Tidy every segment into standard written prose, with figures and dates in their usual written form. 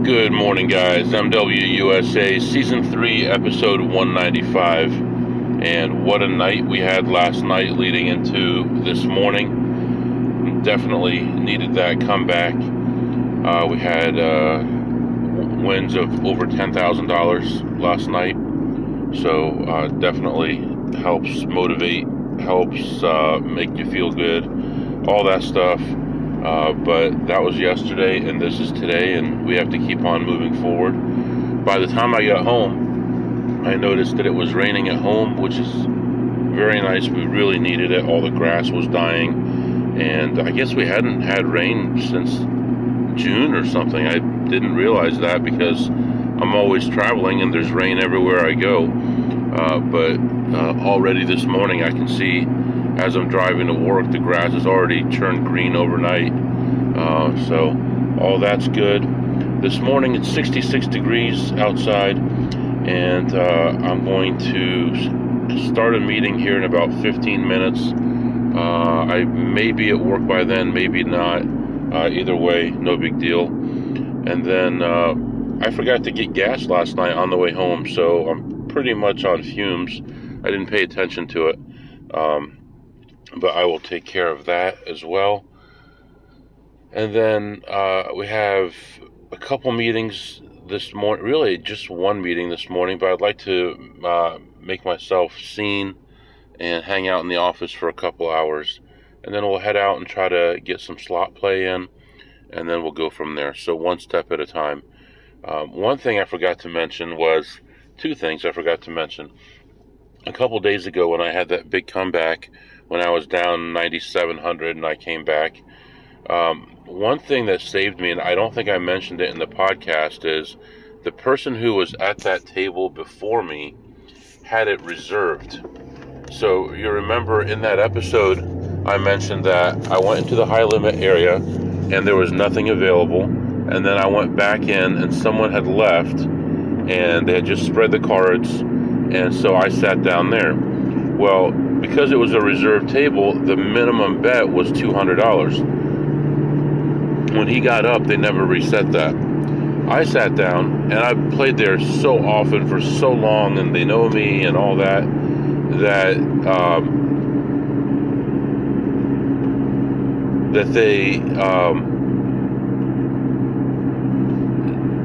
Good morning, guys. I'm WUSA Season 3, Episode 195. And what a night we had last night leading into this morning. Definitely needed that comeback. We had wins of over $10,000 last night. So definitely helps motivate, helps make you feel good, all that stuff. But that was yesterday, and this is today, and we have to keep on moving forward. By the time I got home, I noticed that it was raining at home, which is very nice. We really needed it. All the grass was dying, and I guess we hadn't had rain since June or something. I didn't realize that because I'm always traveling, and there's rain everywhere I go. But already this morning I can see, as I'm driving to work, the grass has already turned green overnight. So all that's good. This morning it's 66 degrees outside, and I'm going to start a meeting here in about 15 minutes. I may be at work by then, maybe not. Either way, no big deal. And then I forgot to get gas last night on the way home, so I'm pretty much on fumes. I didn't pay attention to it. But I will take care of that as well. And then we have a couple meetings this morning, really just one meeting this morning, but I'd like to make myself seen and hang out in the office for a couple hours. And then we'll head out and try to get some slot play in, and then we'll go from there. So one step at a time. One thing I forgot to mention was, two things I forgot to mention. A couple days ago when I had that big comeback, when I was down 9,700 and I came back, one thing that saved me, and I don't think I mentioned it in the podcast, is the person who was at that table before me had it reserved. So you remember in that episode I mentioned that I went into the high limit area and there was nothing available, and then I went back in and someone had left and they had just spread the cards, and so I sat down there. Well, because it was a reserved table, the minimum bet was $200. When he got up, they never reset that. I sat down, and I've played there so often for so long, and they know me and all that, that they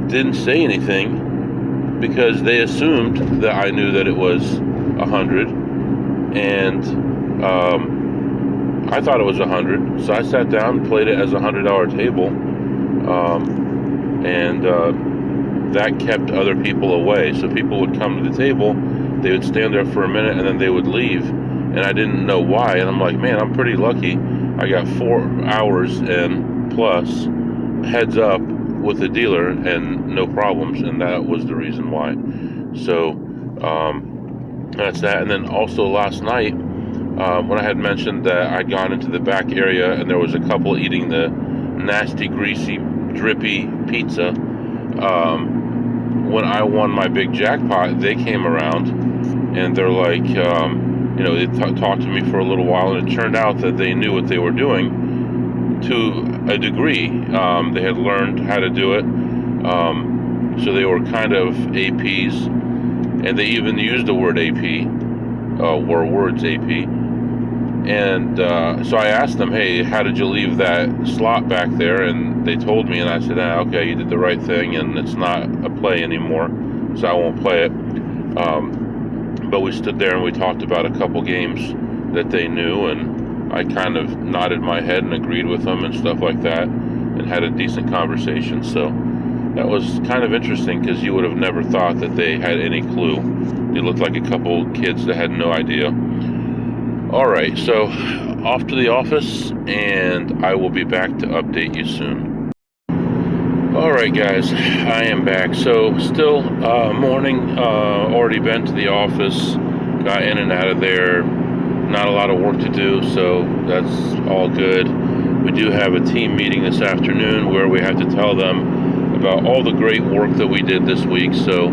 didn't say anything because they assumed that I knew that it was 100. And I thought it was 100, so I sat down and played it as a $100 table, and that kept other people away. So people would come to the table, they would stand there for a minute, and then they would leave, and I didn't know why. And I'm like, man, I'm pretty lucky. I got 4 hours and plus heads up with the dealer and no problems, and that was the reason why. So that's that. And then also last night, when I had mentioned that I'd gone into the back area and there was a couple eating the nasty, greasy, drippy pizza, when I won my big jackpot, they came around and they're like, they talked to me for a little while, and it turned out that they knew what they were doing to a degree. They had learned how to do it, so they were kind of APs. And they even used the word AP, or words AP. And so I asked them, hey, how did you leave that slot back there? And they told me, and I said, okay, you did the right thing, and it's not a play anymore, so I won't play it. But we stood there and we talked about a couple games that they knew, and I kind of nodded my head and agreed with them and stuff like that, and had a decent conversation. So that was kind of interesting because you would have never thought that they had any clue. They looked like a couple kids that had no idea. All right, so off to the office, and I will be back to update you soon. All right, guys, I am back. So still morning, already been to the office, got in and out of there. Not a lot of work to do, so that's all good. We do have a team meeting this afternoon where we have to tell them about all the great work that we did this week, so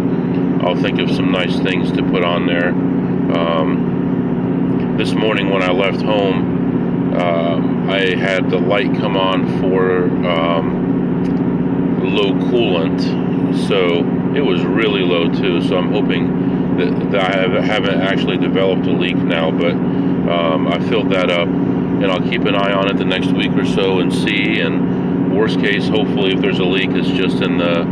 I'll think of some nice things to put on there. This morning when I left home, I had the light come on for low coolant, so it was really low too. So I'm hoping that I haven't actually developed a leak now, but I filled that up, and I'll keep an eye on it the next week or so and see. And worst case, hopefully, if there's a leak, it's just in the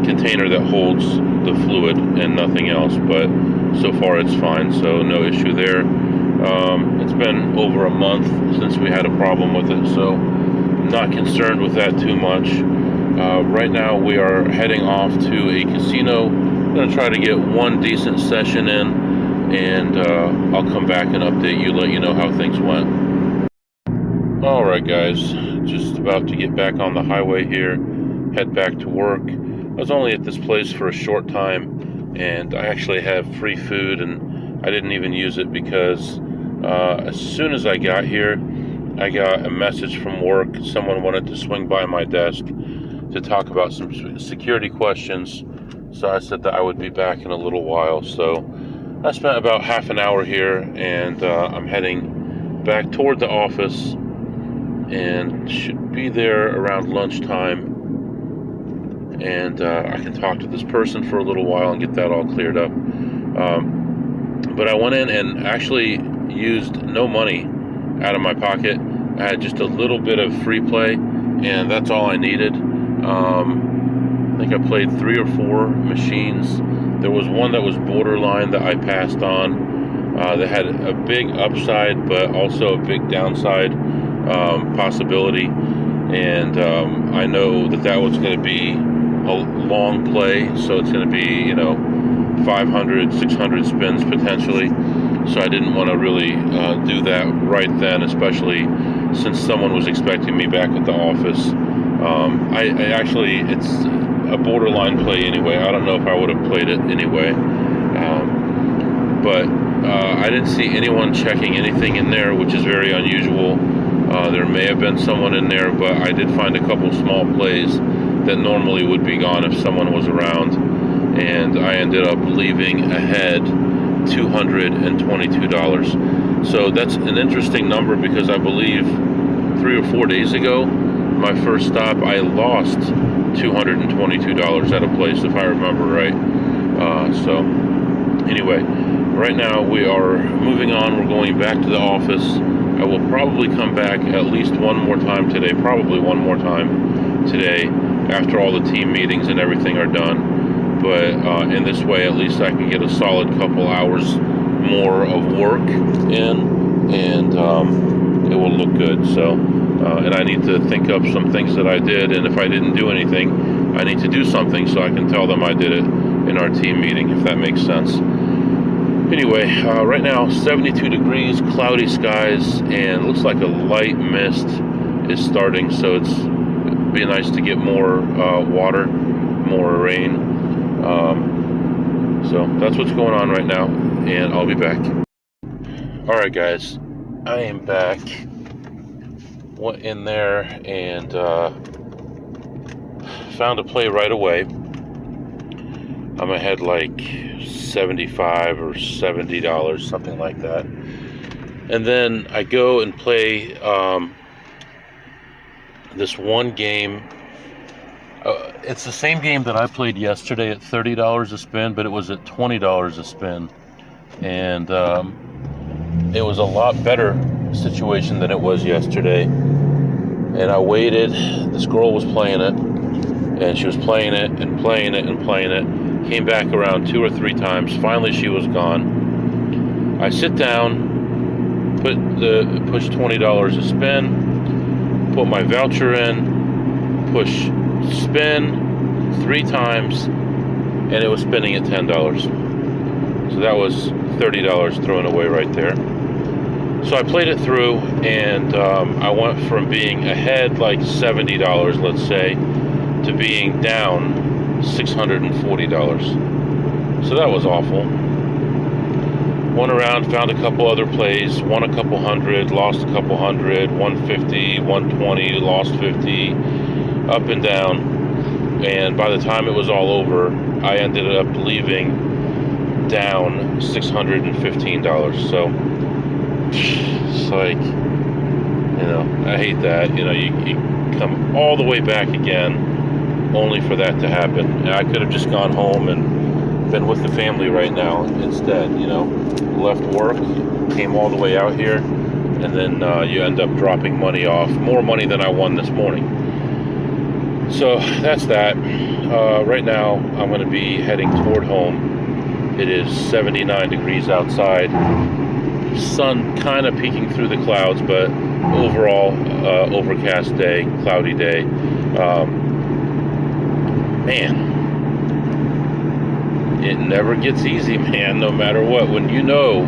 container that holds the fluid and nothing else. But so far it's fine, so no issue there. It's been over a month since we had a problem with it, so I'm not concerned with that too much. Right now we are heading off to a casino. I'm going to try to get one decent session in, and I'll come back and update you, let you know how things went. Alright guys, just about to get back on the highway here, head back to work. I was only at this place for a short time, and I actually have free food, and I didn't even use it because as soon as I got here, I got a message from work. Someone wanted to swing by my desk to talk about some security questions, so I said that I would be back in a little while. So I spent about half an hour here, and I'm heading back toward the office, and should be there around lunchtime, and I can talk to this person for a little while and get that all cleared up. But I went in and actually used no money out of my pocket. I had just a little bit of free play, and that's all I needed. I think I played 3 or 4 machines. There was one that was borderline that I passed on, that had a big upside but also a big downside possibility, and I know that was going to be a long play, so it's going to be 500, 600 spins potentially. So I didn't want to really do that right then, especially since someone was expecting me back at the office. I actually, it's a borderline play anyway. I don't know if I would have played it anyway. But I didn't see anyone checking anything in there, which is very unusual. There may have been someone in there, but I did find a couple small plays that normally would be gone if someone was around. And I ended up leaving ahead $222. So that's an interesting number, because I believe 3 or 4 days ago, my first stop, I lost $222 at a place, if I remember right. So anyway, right now we are moving on. We're going back to the office. I will probably come back at least one more time today, after all the team meetings and everything are done. But in this way, at least I can get a solid couple hours more of work in, and it will look good. So, and I need to think up some things that I did, and if I didn't do anything, I need to do something so I can tell them I did it in our team meeting, if that makes sense. Anyway, right now, 72 degrees, cloudy skies, and looks like a light mist is starting, so it'd be nice to get more water, more rain. So that's what's going on right now, and I'll be back. Alright guys, I am back. Went in there and found a play right away. I'm ahead like $75 or $70, something like that. And then I go and play this one game. It's the same game that I played yesterday at $30 a spin, but it was at $20 a spin. And it was a lot better situation than it was yesterday. And I waited. This girl was playing it, and she was playing it and playing it and playing it. Came back around 2 or 3 times. Finally, she was gone. I sit down, push $20 a spin, put my voucher in, push spin 3 times, and it was spinning at $10. So that was $30 thrown away right there. So I played it through, and I went from being ahead like $70, let's say, to being down $640. So that was awful. Went around, found a couple other plays, won a couple hundred, lost a couple hundred, 150, 120, lost 50, up and down. And by the time it was all over, I ended up leaving down $615. So it's like, I hate that. You come all the way back again, only for that to happen. And I could have just gone home and been with the family right now instead, you know. Left work, came all the way out here, and then you end up dropping money off, more money than I won this morning. So that's that. Right now, I'm going to be heading toward home. It is 79 degrees outside. Sun kind of peeking through the clouds, but overall, overcast day, cloudy day. Man, it never gets easy, man, no matter what. When you know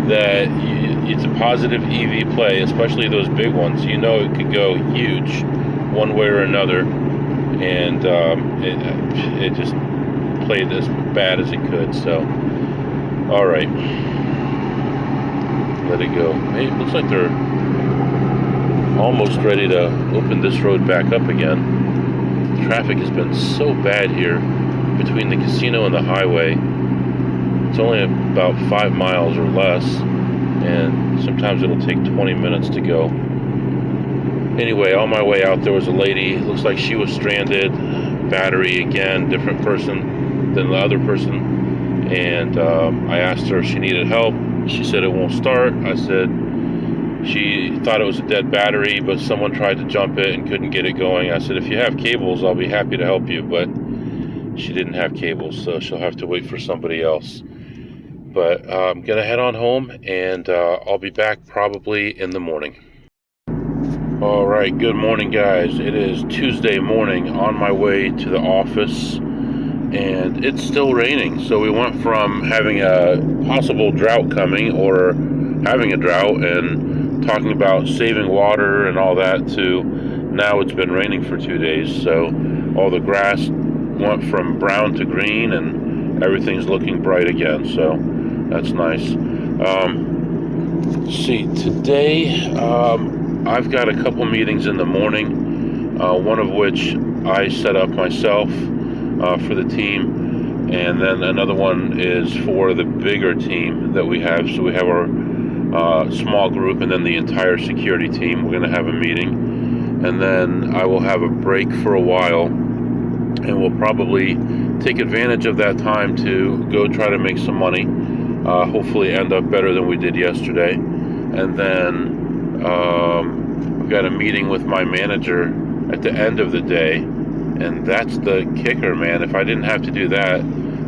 that it's a positive EV play, especially those big ones, you know it could go huge one way or another. And it just played as bad as it could. So, all right, let it go. Hey, it looks like they're almost ready to open this road back up again. Traffic has been so bad here between the casino and the highway. It's only about 5 miles or less, and sometimes it'll take 20 minutes to go. Anyway, on my way out, there was a lady. Looks like she was stranded. Battery again, different person than the other person. And I asked her if she needed help. She said it won't start. I said she thought it was a dead battery, but someone tried to jump it and couldn't get it going. I said, if you have cables, I'll be happy to help you. But she didn't have cables, so she'll have to wait for somebody else. But I'm going to head on home, and I'll be back probably in the morning. All right, good morning, guys. It is Tuesday morning, on my way to the office, and it's still raining. So we went from having a possible drought coming, or having a drought, and talking about saving water and all that, to now it's been raining for 2 days. So all the grass went from brown to green, and everything's looking bright again. So that's nice. Let's see, today I've got a couple meetings in the morning, one of which I set up myself for the team, and then another one is for the bigger team that we have. So we have our small group, and then the entire security team. We're going to have a meeting, and then I will have a break for a while, and we'll probably take advantage of that time to go try to make some money, hopefully end up better than we did yesterday. And then I've got a meeting with my manager at the end of the day, and that's the kicker, man. If I didn't have to do that,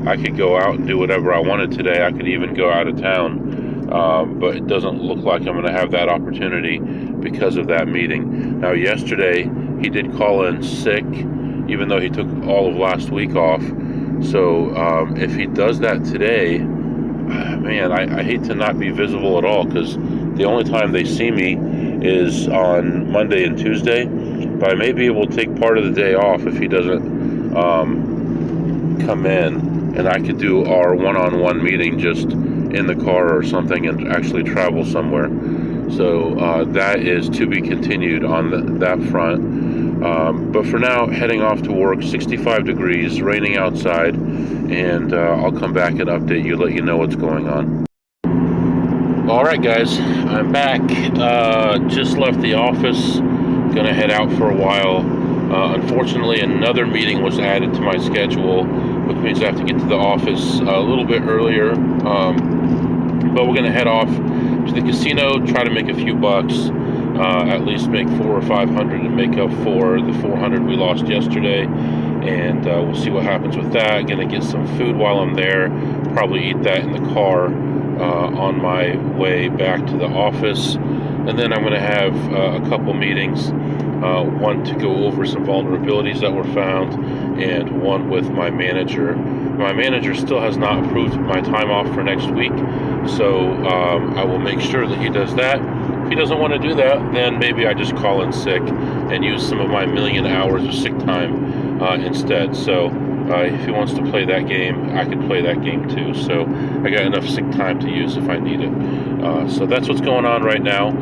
I could go out and do whatever I wanted today. I could even go out of town, but it doesn't look like I'm going to have that opportunity because of that meeting. Now, yesterday, he did call in sick, even though he took all of last week off. So if he does that today, man, I hate to not be visible at all, because the only time they see me is on Monday and Tuesday, but I may be able to take part of the day off if he doesn't come in, and I could do our one-on-one meeting just in the car or something and actually travel somewhere. So that is to be continued on that front. But for now, heading off to work, 65 degrees, raining outside, and I'll come back and update you, let you know what's going on. All right, guys, I'm back. Just left the office, gonna head out for a while. Unfortunately, another meeting was added to my schedule, which means I have to get to the office a little bit earlier. But we're gonna head off to the casino, try to make a few bucks, at least make 400 or 500 and make up for the 400 we lost yesterday. And we'll see what happens with that. Gonna get some food while I'm there, probably eat that in the car on my way back to the office. And then I'm going to have a couple meetings, one to go over some vulnerabilities that were found, and one with my manager. My manager still has not approved my time off for next week, so I will make sure that he does that. If he doesn't want to do that, then maybe I just call in sick and use some of my million hours of sick time instead. So if he wants to play that game, I can play that game too. So I got enough sick time to use if I need it. So that's what's going on right now.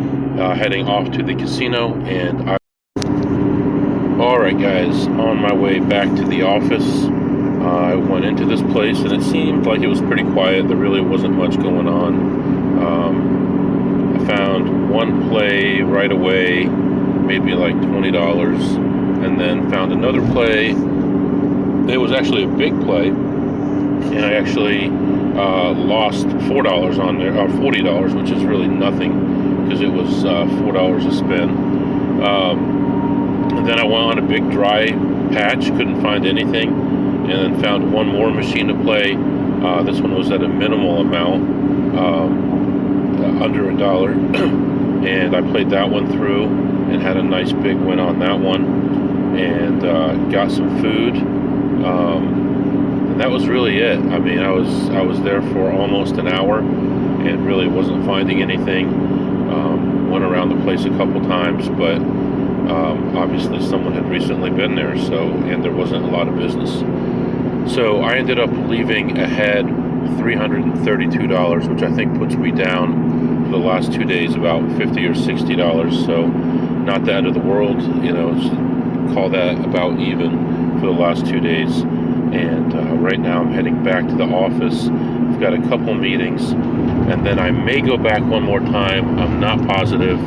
Heading off to the casino, and all right, guys, on my way back to the office. I went into this place, and it seemed like it was pretty quiet. There really wasn't much going on. I found one play right away made me like $20, and then found another play. It was actually a big play, and I actually lost $4 on there, or $40, which is really nothing because it was $4 a spin. And then I went on a big dry patch, couldn't find anything, and then found one more machine to play. This one was at a minimal amount, under $1, and I played that one through and had a nice big win on that one, and got some food, and that was really it. I mean, I was there for almost an hour and really wasn't finding anything. Went around the place a couple times, but obviously someone had recently been there, and there wasn't a lot of business. So I ended up leaving ahead $332, which I think puts me down for the last 2 days about $50 or $60. So not the end of the world, call that about even for the last 2 days. And right now I'm heading back to the office. I've got a couple meetings, and then I may go back one more time. I'm not positive.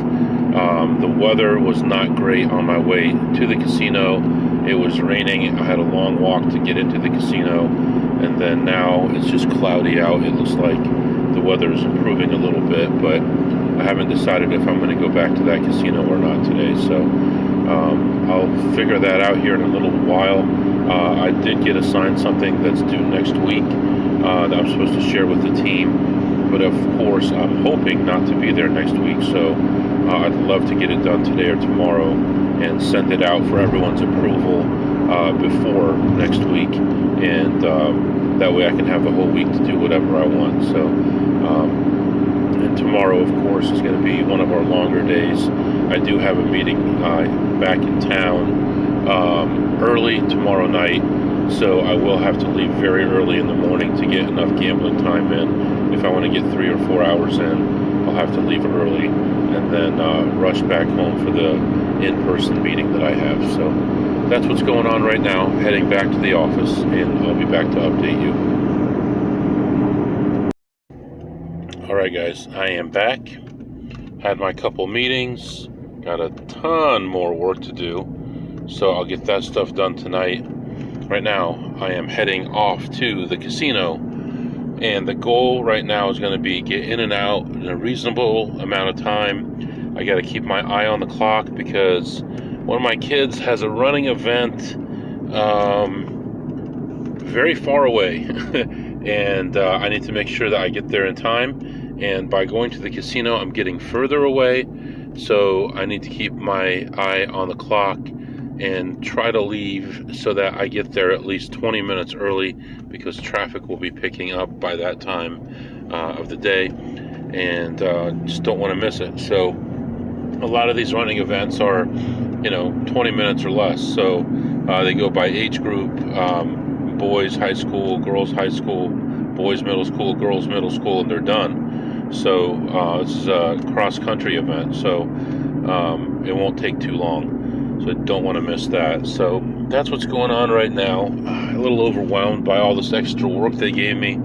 The weather was not great on my way to the casino. It was raining. I had a long walk to get into the casino, and then now it's just cloudy out. It looks like the weather is improving a little bit, but I haven't decided if I'm going to go back to that casino or not today. So I'll figure that out here in a little while. I did get assigned something that's due next week that I'm supposed to share with the team, but of course I'm hoping not to be there next week. So I'd love to get it done today or tomorrow and send it out for everyone's approval before next week, and that way I can have the whole week to do whatever I want. So and tomorrow, of course, is going to be one of our longer days. I do have a meeting back in town early tomorrow night, so I will have to leave very early in the morning to get enough gambling time in. If I want to get 3 or 4 hours in, I'll have to leave early and then rush back home for the in-person meeting that I have. So that's what's going on right now. Heading back to the office, and I'll be back to update you. Alright guys, I am back. Had my couple meetings. Got a ton more work to do, so I'll get that stuff done tonight. Right now, I am heading off to the casino, and the goal right now is going to be get in and out in a reasonable amount of time. I got to keep my eye on the clock because one of my kids has a running event very far away, and I need to make sure that I get there in time. And by going to the casino, I'm getting further away, so I need to keep my eye on the clock and try to leave so that I get there at least 20 minutes early, because traffic will be picking up by that time of the day, and just don't want to miss it. So a lot of these running events are 20 minutes or less, so they go by age group, boys high school, girls high school, boys middle school, girls middle school, and they're done. So this is a cross-country event, so it won't take too long, so I don't want to miss that. So that's what's going on right now. A little overwhelmed by all this extra work they gave me,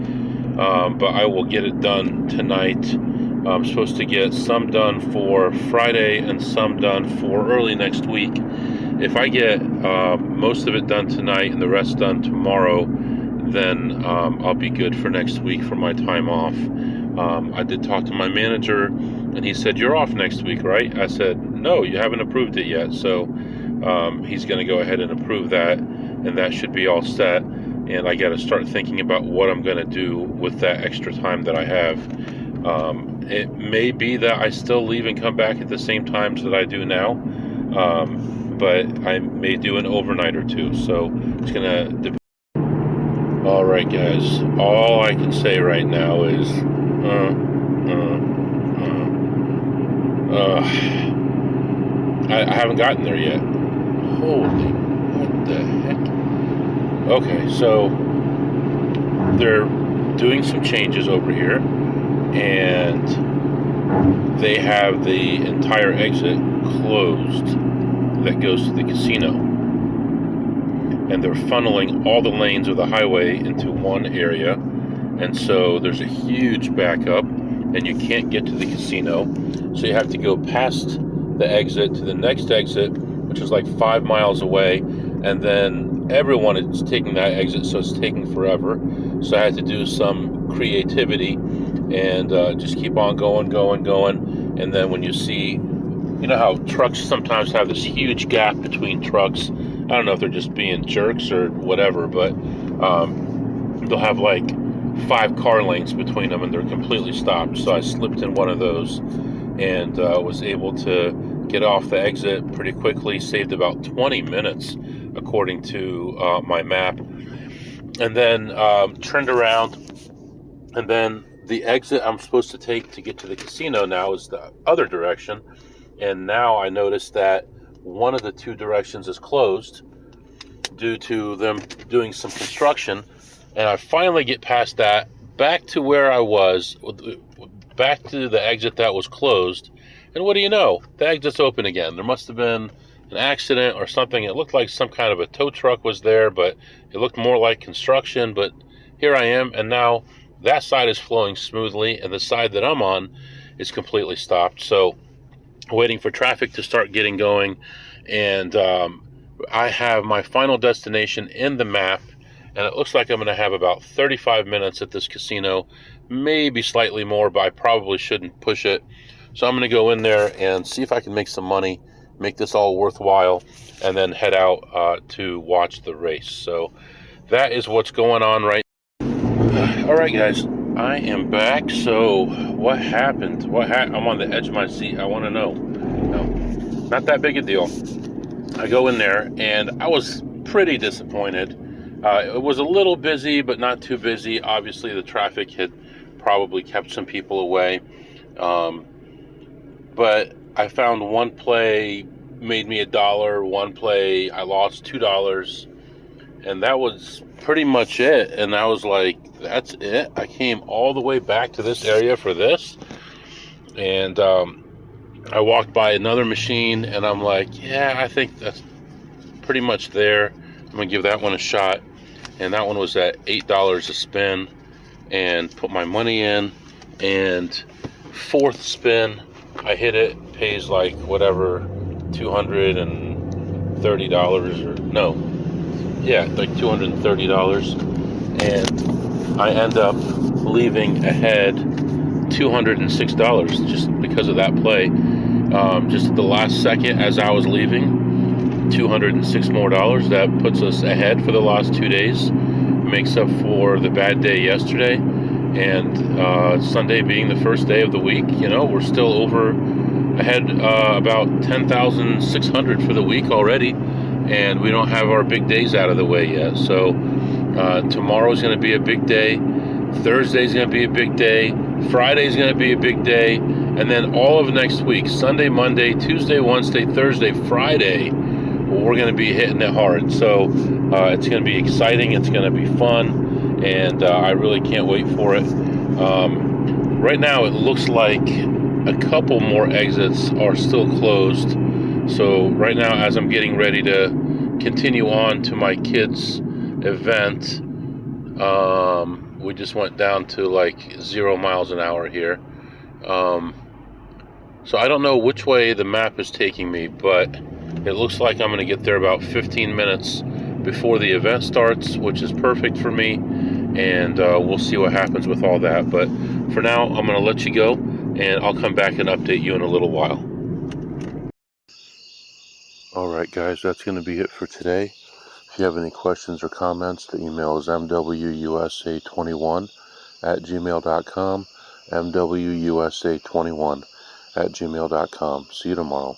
but I will get it done tonight. I'm supposed to get some done for Friday and some done for early next week. If I get most of it done tonight and the rest done tomorrow, then I'll be good for next week for my time off. I did talk to my manager, and he said, "You're off next week, right?" I said, "No, you haven't approved it yet." So he's going to go ahead and approve that, and that should be all set. And I got to start thinking about what I'm going to do with that extra time that I have. It may be that I still leave and come back at the same times that I do now, but I may do an overnight or two. So it's going to depend. All right, guys. All I can say right now is, I haven't gotten there yet. Holy, what the heck? Okay, so they're doing some changes over here, and they have the entire exit closed that goes to the casino, and they're funneling all the lanes of the highway into one area, and so there's a huge backup, and you can't get to the casino, so you have to go past the exit to the next exit, which is like 5 miles away, and then everyone is taking that exit, so it's taking forever. So I had to do some creativity and just keep on going. And then when you see, you know how trucks sometimes have this huge gap between trucks. I don't know if they're just being jerks or whatever, but they'll have like 5 car lanes between them and they're completely stopped. So I slipped in one of those and was able to get off the exit pretty quickly. Saved about 20 minutes according to my map. And then turned around, and then the exit I'm supposed to take to get to the casino now is the other direction. And now I noticed that one of the 2 directions is closed due to them doing some construction. And I finally get past that, back to where I was, back to the exit that was closed. And what do you know? The exit's open again. There must have been an accident or something. It looked like some kind of a tow truck was there, but it looked more like construction. But here I am, and now that side is flowing smoothly, and the side that I'm on is completely stopped. So waiting for traffic to start getting going, and I have my final destination in the map, and it looks like I'm going to have about 35 minutes at this casino, maybe slightly more, but I probably shouldn't push it. So I'm going to go in there and see if I can make some money, make this all worthwhile, and then head out to watch the race. So that is what's going on right now. All right, guys, I am back. So what happened? I'm on the edge of my seat. I want to know. No, not that big a deal. I go in there, and I was pretty disappointed. It was a little busy, but not too busy. Obviously, the traffic had probably kept some people away. But I found one play made me $1. One play I lost $2, and that was pretty much it. And I was like, that's it? I came all the way back to this area for this? And I walked by another machine, and I'm like, yeah, I think that's pretty much there. I'm gonna give that one a shot. And that one was at $8 a spin, and put my money in, and 4th spin I hit it. Pays like whatever, $230 or no, yeah, like $230, and I end up leaving ahead $206 just because of that play. Just at the last second as I was leaving, $206 more. That puts us ahead for the last 2 days. Makes up for the bad day yesterday, and Sunday being the first day of the week, you know, we're still ahead about 10,600 for the week already, and we don't have our big days out of the way yet. So tomorrow's going to be a big day. Thursday's going to be a big day. Friday's going to be a big day, and then all of next week, Sunday, Monday, Tuesday, Wednesday, Thursday, Friday, we're going to be hitting it hard. So it's going to be exciting. It's going to be fun, and I really can't wait for it. Right now, it looks like a couple more exits are still closed. So right now, as I'm getting ready to continue on to my kids' event, we just went down to like 0 miles an hour here. So I don't know which way the map is taking me, but it looks like I'm going to get there about 15 minutes before the event starts, which is perfect for me, and we'll see what happens with all that. But for now, I'm going to let you go, and I'll come back and update you in a little while. Alright guys, that's going to be it for today. If you have any questions or comments, the email is mwusa21@gmail.com, mwusa21@gmail.com. See you tomorrow.